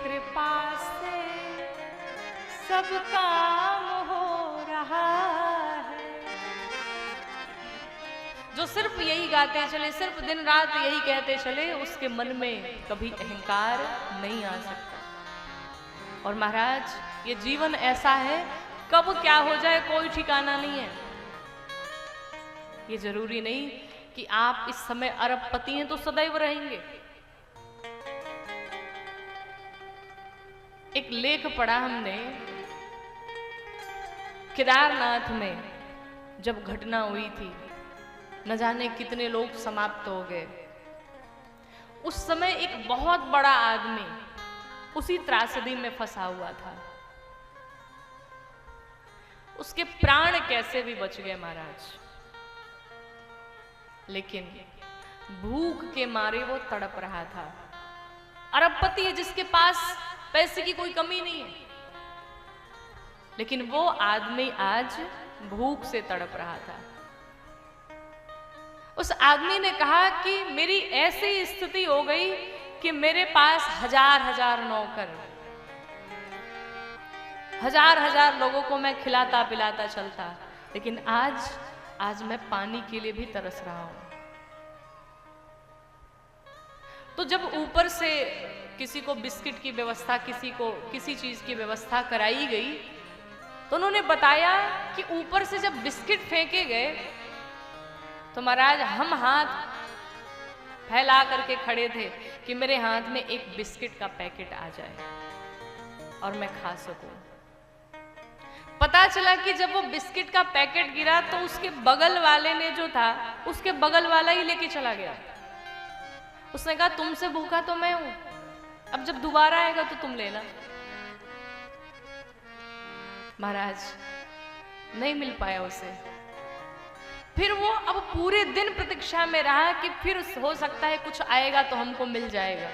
कृपा से सब काम हो रहा है। जो सिर्फ यही गाते चले, सिर्फ दिन रात यही कहते चले, उसके मन में कभी अहंकार नहीं आ सकता। और महाराज, ये जीवन ऐसा है, कब क्या हो जाए कोई ठिकाना नहीं है। ये जरूरी नहीं कि आप इस समय अरबपति हैं तो सदैव रहेंगे। एक लेख पढ़ा हमने, केदारनाथ में जब घटना हुई थी, न जाने कितने लोग समाप्त हो गए। उस समय एक बहुत बड़ा आदमी उसी त्रासदी में फंसा हुआ था। उसके प्राण कैसे भी बच गए महाराज, लेकिन भूख के मारे वो तड़प रहा था। अरबपति है जिसके पास पैसे की कोई कमी नहीं है, लेकिन वो आदमी आज भूख से तड़प रहा था। उस आदमी ने कहा कि मेरी ऐसी स्थिति हो गई कि मेरे पास हजार हजार नौकर, हजार हजार लोगों को मैं खिलाता पिलाता चलता, लेकिन आज मैं पानी के लिए भी तरस रहा हूं। तो जब ऊपर से किसी को बिस्किट की व्यवस्था, किसी को किसी चीज की व्यवस्था कराई गई, तो उन्होंने बताया कि ऊपर से जब बिस्किट फेंके गए तो महाराज हम हाथ फैला करके खड़े थे कि मेरे हाथ में एक बिस्किट का पैकेट आ जाए और मैं खा सकूं। पता चला कि जब वो बिस्किट का पैकेट गिरा तो उसके बगल वाले ने जो था, उसके बगल वाला ही लेके चला गया। उसने कहा तुमसे भूखा तो मैं हूं, अब जब दोबारा आएगा तो तुम लेना। महाराज नहीं मिल पाया उसे। फिर वो अब पूरे दिन प्रतीक्षा में रहा कि फिर हो सकता है कुछ आएगा तो हमको मिल जाएगा।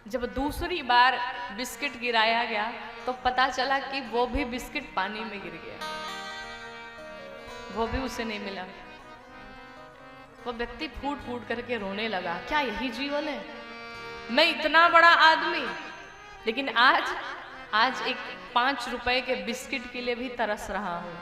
जब दूसरी बार बिस्किट गिराया गया तो पता चला कि वो भी बिस्किट पानी में गिर गया, वो भी उसे नहीं मिला। वो व्यक्ति फूट फूट करके रोने लगा, क्या यही जीवन है? मैं इतना बड़ा आदमी, लेकिन आज एक 5 रुपए के बिस्किट के लिए भी तरस रहा हूं।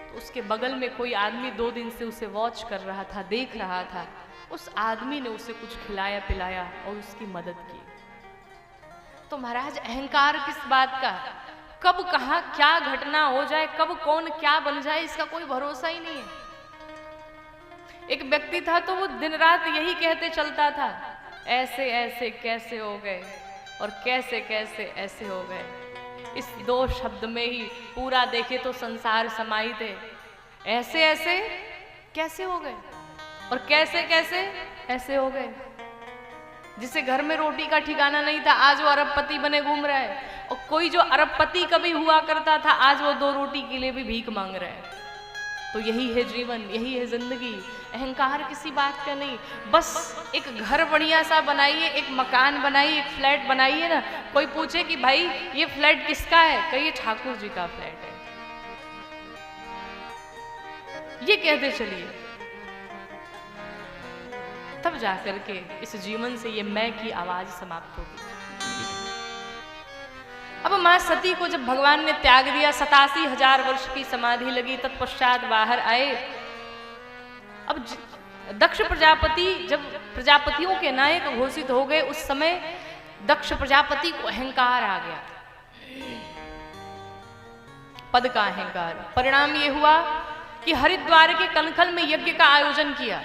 तो उसके बगल में कोई आदमी 2 दिन से उसे वॉच कर रहा था, देख रहा था। उस आदमी ने उसे कुछ खिलाया पिलाया और उसकी मदद की। तो महाराज अहंकार किस बात का, कब कहां क्या घटना हो जाए, कब कौन क्या बन जाए, इसका कोई भरोसा ही नहीं है। एक व्यक्ति था तो वो दिन रात यही कहते चलता था, ऐसे ऐसे कैसे हो गए और कैसे कैसे ऐसे हो गए। इस 2 शब्द में ही पूरा देखे तो संसार समाहित है। ऐसे ऐसे कैसे हो गए और कैसे कैसे ऐसे हो गए। जिसे घर में रोटी का ठिकाना नहीं था, आज वो अरबपति बने घूम रहा है। और कोई जो अरबपति कभी हुआ करता था, आज वो 2 रोटी के लिए भी भीख मांग रहा है। तो यही है जीवन, यही है जिंदगी। अहंकार किसी बात का नहीं। बस एक घर बढ़िया सा बनाइए, एक मकान बनाइए, एक फ्लैट बनाइए ना। कोई पूछे कि भाई ये फ्लैट किसका है, कहिए ठाकुर जी का फ्लैट है, ये कहते चलिए। तब जाकर के इस जीवन से ये मैं की आवाज समाप्त होगी। अब मां सती को जब भगवान ने त्याग दिया, 87,000 वर्ष की समाधि लगी, तत्पश्चात बाहर आए। अब दक्ष प्रजापति जब प्रजापतियों के नायक घोषित हो गए, उस समय दक्ष प्रजापति को अहंकार आ गया, पद का अहंकार। परिणाम ये हुआ कि हरिद्वार के कनखल में यज्ञ का आयोजन किया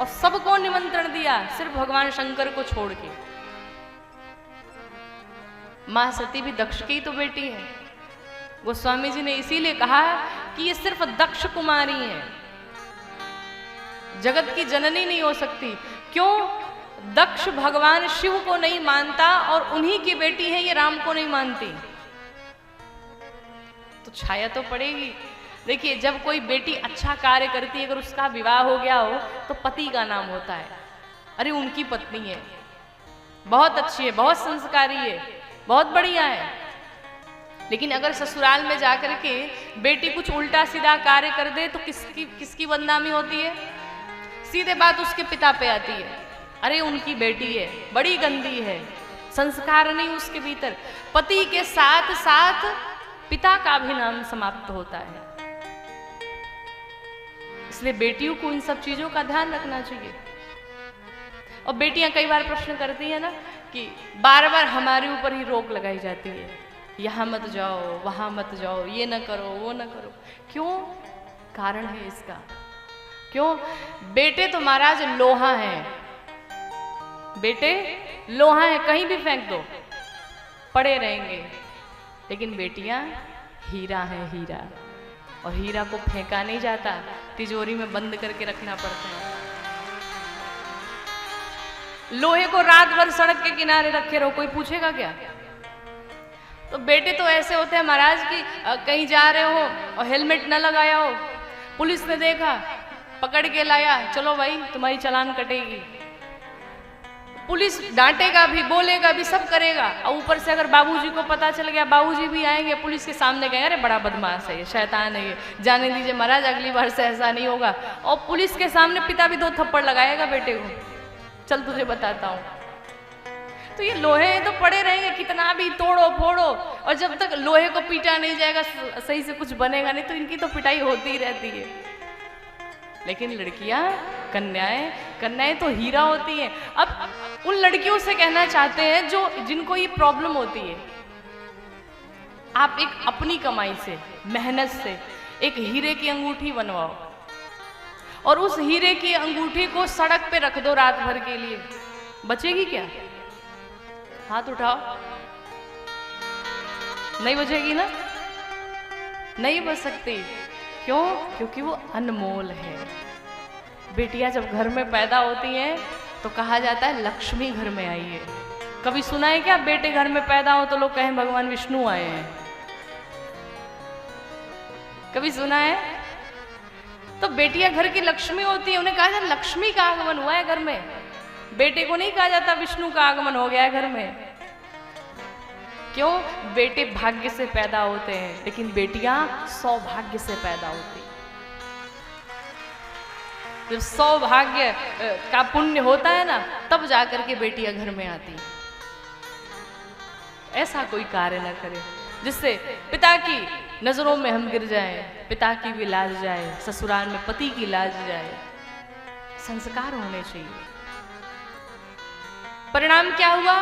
और सबको निमंत्रण दिया, सिर्फ भगवान शंकर को छोड़ के। मां सती भी दक्ष की तो बेटी है। गोस्वामी जी ने इसीलिए कहा कि ये सिर्फ दक्ष कुमारी है, जगत की जननी नहीं हो सकती। क्यों? दक्ष भगवान शिव को नहीं मानता और उन्हीं की बेटी है, ये राम को नहीं मानती, तो छाया तो पड़ेगी। देखिए, जब कोई बेटी अच्छा कार्य करती है, अगर उसका विवाह हो गया हो तो पति का नाम होता है, अरे उनकी पत्नी है, बहुत अच्छी है, बहुत संस्कारी है, बहुत बढ़िया है। लेकिन अगर ससुराल में जाकर के बेटी कुछ उल्टा सीधा कार्य कर दे तो किसकी बदनामी होती है? सीधे बात उसके पिता पे आती है। अरे उनकी बेटी है, बड़ी गंदी है, संस्कार नहीं उसके भीतर। पति के साथ साथ पिता का भी नाम समाप्त होता है। इसलिए बेटियों को इन सब चीजों का ध्यान रखना चाहिए। और बेटियां कई बार प्रश्न करती है ना कि बार बार हमारे ऊपर ही रोक लगाई जाती है, यहाँ मत जाओ, वहां मत जाओ, ये न करो, वो न करो। क्यों? कारण है इसका। क्यों? बेटे तो महाराज लोहा है, बेटे लोहा है, कहीं भी फेंक दो पड़े रहेंगे। लेकिन बेटियां हीरा है, हीरा। और हीरा को फेंका नहीं जाता, तिजोरी में बंद करके रखना पड़ता है। लोहे को रात भर सड़क के किनारे रखे रहो, कोई पूछेगा क्या? तो बेटे तो ऐसे होते हैं महाराज कि कहीं जा रहे हो और हेलमेट न लगाया हो, पुलिस ने देखा, पकड़ के लाया, चलो भाई तुम्हारी चालान कटेगी। पुलिस डांटेगा भी, बोलेगा भी, सब करेगा। और ऊपर से अगर बाबूजी को पता चल गया, बाबूजी भी आएंगे, पुलिस के सामने कहेंगे अरे बड़ा बदमाश है ये, शैतान है ये, जाने दीजिए महाराज, अगली बार से ऐसा नहीं होगा। और पुलिस के सामने पिता भी 2 थप्पड़ लगाएगा बेटे को, चल तुझे बताता हूँ। तो ये लोहे तो पड़े रहेंगे, कितना भी तोड़ो फोड़ो, और जब तक लोहे को पीटा नहीं जाएगा सही से कुछ बनेगा नहीं, तो इनकी तो पिटाई होती ही रहती है। लेकिन लड़कियां, कन्याएं तो हीरा होती हैं। अब उन लड़कियों से कहना चाहते हैं जो जिनको ये प्रॉब्लम होती है, आप एक अपनी कमाई से, मेहनत से एक हीरे की अंगूठी बनवाओ और उस हीरे की अंगूठी को सड़क पे रख दो रात भर के लिए, बचेगी क्या? हाथ उठाओ। नहीं बचेगी ना? नहीं बच सकती। क्यों? क्योंकि वो अनमोल है। बेटियां जब घर में पैदा होती हैं तो कहा जाता है लक्ष्मी घर में आई है। कभी सुना है क्या बेटे घर में पैदा हो तो लोग कहें भगवान विष्णु आए हैं? कभी सुना है? तो बेटियां घर की लक्ष्मी होती है, उन्हें कहा जाता लक्ष्मी का आगमन हुआ है घर में। बेटे को नहीं कहा जाता विष्णु का आगमन हो गया है घर में। क्यों? बेटे भाग्य से पैदा होते हैं, लेकिन बेटियां सौभाग्य से पैदा होती। जब सौभाग्य का पुण्य होता है ना, तब जाकर के बेटियां घर में आती। ऐसा कोई कार्य न करे जिससे पिता की नजरों में हम गिर जाएं, पिता की भी लाज जाए, ससुराल में पति की लाज जाए। संस्कार होने चाहिए। परिणाम क्या हुआ?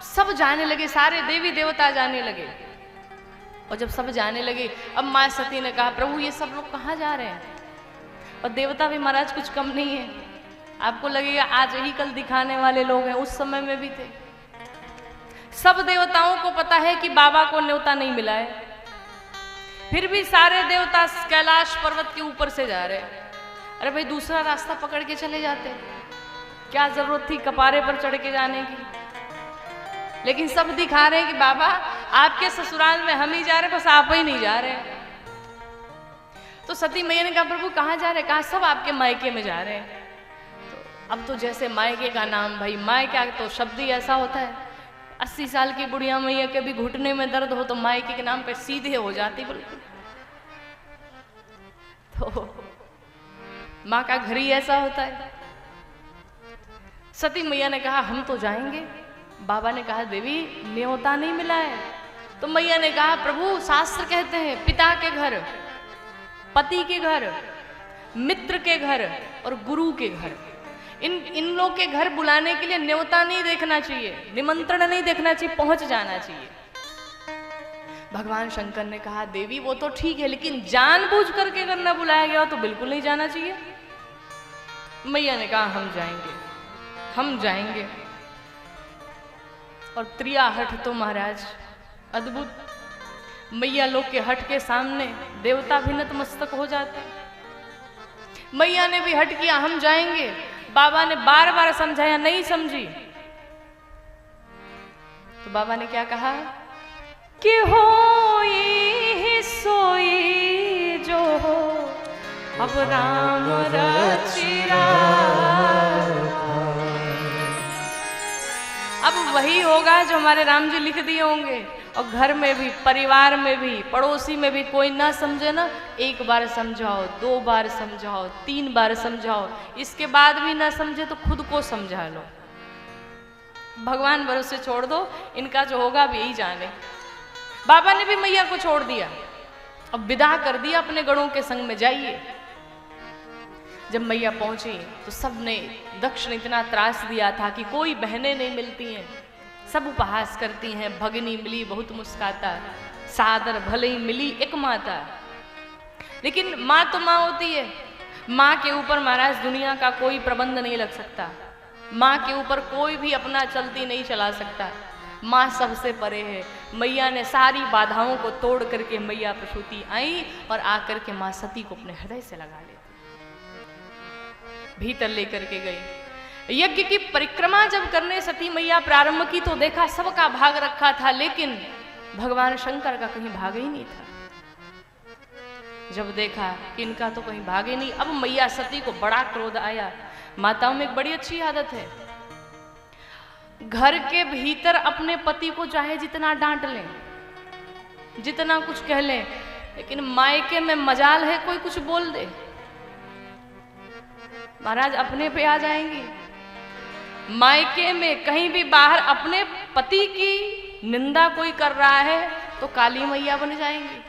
सब जाने लगे, सारे देवी देवता जाने लगे। और जब सब जाने लगे, अब मां सती ने कहा प्रभु ये सब लोग कहाँ जा रहे हैं? और देवता भी महाराज कुछ कम नहीं है। आपको लगेगा आज ही कल दिखाने वाले लोग हैं, उस समय में भी थे। सब देवताओं को पता है कि बाबा को न्योता नहीं मिला है, फिर भी सारे देवता कैलाश पर्वत के ऊपर से जा रहे हैं। अरे भाई दूसरा रास्ता पकड़ के चले जाते, क्या जरूरत थी कपारे पर चढ़ के जाने की? लेकिन सब दिखा रहे हैं कि बाबा आपके ससुराल में हम ही जा रहे, बस आप ही नहीं जा रहे। तो सती मैया ने कहा प्रभु कहाँ जा रहे? कहा सब आपके मायके में जा रहे हैं। तो अब तो जैसे मायके का नाम, भाई मायका तो शब्द ही ऐसा होता है। 80 साल की बुढ़िया मैया के भी घुटने में दर्द हो तो मायके के नाम पे सीधे हो जाती बिल्कुल। तो माँ का घर ही ऐसा होता है। सती मैया ने कहा हम तो जाएंगे। बाबा ने कहा देवी न्योता नहीं मिला है। तो मैया ने कहा प्रभु शास्त्र कहते हैं पिता के घर, पति के घर, मित्र के घर और गुरु के घर, इन लोग के घर बुलाने के लिए न्योता नहीं देखना चाहिए, निमंत्रण नहीं देखना चाहिए, पहुंच जाना चाहिए। भगवान शंकर ने कहा देवी वो तो ठीक है, लेकिन जानबूझ करके अगर न बुलाया गया तो बिल्कुल नहीं जाना चाहिए। मैया ने कहा हम जाएंगे, हम जाएंगे। और त्रिया हठ तो महाराज अद्भुत। मैया लोग के हठ के सामने देवता भी नतमस्तक हो जाते। मैया ने भी हठ किया हम जाएंगे। बाबा ने बार बार समझाया, नहीं समझी। तो बाबा ने क्या कहा कि होई सोई जो हो अब राम रचिरा। अब वही होगा जो हमारे राम जी लिख दिए होंगे। और घर में भी, परिवार में भी, पड़ोसी में भी कोई ना समझे ना, एक बार समझाओ, 2 बार समझाओ, 3 बार समझाओ, इसके बाद भी ना समझे तो खुद को समझा लो। भगवान भरोसे छोड़ दो, इनका जो होगा अब यही जाने। बाबा ने भी मैया को छोड़ दिया, अब विदा कर दिया अपने गणों के संग में, जाइए। जब मैया पहुंची तो सबने, दक्ष ने इतना त्रास दिया था कि कोई बहनें नहीं मिलती हैं, सब उपहास करती हैं। भगनी मिली बहुत मुस्काता, सादर भले ही मिली एक माता। लेकिन माँ तो माँ होती है, माँ के ऊपर महाराज दुनिया का कोई प्रबंध नहीं लग सकता, माँ के ऊपर कोई भी अपना चलती नहीं चला सकता। माँ सबसे परे है। मैया ने सारी बाधाओं को तोड़ करके मैया प्रसूति आई और आकर के माँ सती को अपने हृदय से लगा लेती, भीतर लेकर के गई। यज्ञ की परिक्रमा जब करने सती मैया प्रारंभ की तो देखा सबका भाग रखा था, लेकिन भगवान शंकर का कहीं भाग ही नहीं था। जब देखा कि इनका तो कहीं भाग ही नहीं, अब मैया सती को बड़ा क्रोध आया। माताओं में एक बड़ी अच्छी आदत है, घर के भीतर अपने पति को चाहे जितना डांट लें, जितना कुछ कह लें, लेकिन मायके में मजाल है कोई कुछ बोल दे, महाराज अपने पे आ जाएंगी। मायके में कहीं भी बाहर अपने पति की निंदा कोई कर रहा है तो काली मैया बन जाएंगी।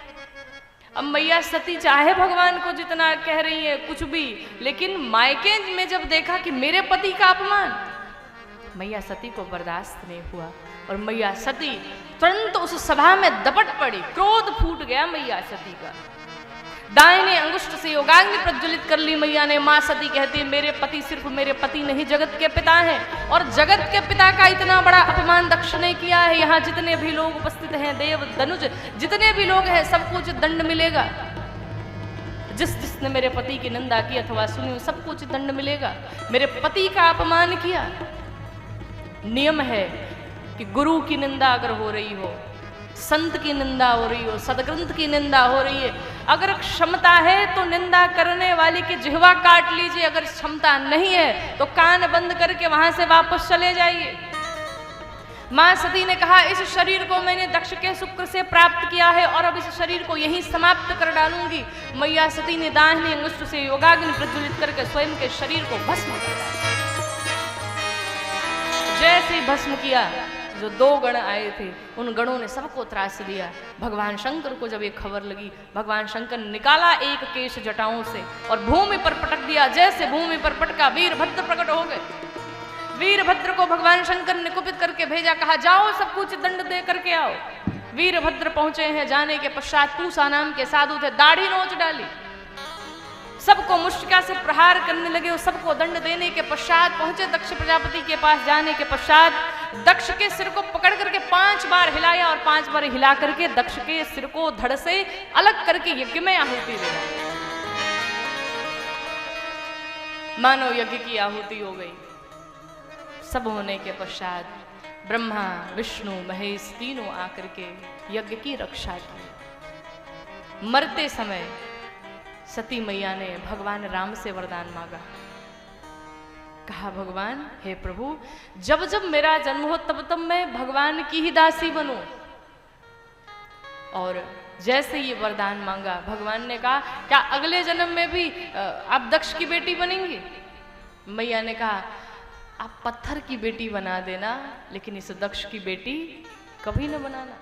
अब मैया सती चाहे भगवान को जितना कह रही है कुछ भी, लेकिन मायके में जब देखा कि मेरे पति का अपमान, मैया सती को बर्दाश्त नहीं हुआ और मैया सती तुरंत उस सभा में दपट पड़ी। क्रोध फूट गया मैया सती का। दाहिने अंगुष्ठ से योगाग्नि प्रज्वलित कर ली मैया ने। मां सती कहती है मेरे पति सिर्फ मेरे पति नहीं जगत के पिता हैं, और जगत के पिता का इतना बड़ा अपमान दक्ष ने किया है। यहाँ जितने भी लोग उपस्थित हैं, देव धनुज जितने भी लोग हैं, सबको उचित दंड मिलेगा। जिसने मेरे पति की निंदा की अथवा सुनी सबको उचित दंड मिलेगा। मेरे पति का अपमान किया। नियम है कि गुरु की निंदा अगर हो रही हो, संत की निंदा हो रही हो, सदग्रंथ की निंदा हो रही है, अगर क्षमता है तो निंदा करने वाले की जिह्वा काट लीजिए, अगर क्षमता नहीं है तो कान बंद करके वहां से वापस चले जाइए। मां सती ने कहा इस शरीर को मैंने दक्ष के शुक्र से प्राप्त किया है और अब इस शरीर को यहीं समाप्त कर डालूंगी। मैया सती ने दाहिने अंगुष्ठ से योगाग्नि प्रज्वलित करके स्वयं के शरीर को भस्म किया। जैसे ही भस्म किया, जो दो गण आए थे उन गणों ने सबको त्रास दिया। भगवान शंकर को जब ये खबर लगी, भगवान शंकर ने निकाला एक केश जटाओं से और भूमि पर पटक दिया। जैसे भूमि पर पटका, वीरभद्र प्रकट हो गए। वीरभद्र को भगवान शंकर ने कुपित करके भेजा, कहा जाओ सब कुछ दंड दे करके आओ। वीरभद्र पहुंचे हैं। जाने के पश्चात पूसा नाम के साधु थे, दाढ़ी नोच डाली, सबको मुष्टिका से प्रहार करने लगे। सबको दंड देने के पश्चात पहुंचे दक्ष प्रजापति के पास। जाने के पश्चात दक्ष के सिर को पकड़ करके 5 बार हिलाया और 5 बार हिला करके दक्ष के सिर को धड़ से अलग करके यज्ञ में आहुति दिया। मानो यज्ञ की आहुति हो गई। सब होने के पश्चात ब्रह्मा विष्णु महेश तीनों आकर के यज्ञ की रक्षा की। मरते समय सती मैया ने भगवान राम से वरदान मांगा। कहा भगवान हे प्रभु, जब जब मेरा जन्म हो तब तब मैं भगवान की ही दासी बनूं। और जैसे ये वरदान मांगा, भगवान ने कहा क्या अगले जन्म में भी आप दक्ष की बेटी बनेंगी? मैया ने कहा आप पत्थर की बेटी बना देना, लेकिन इस दक्ष की बेटी कभी न बनाना।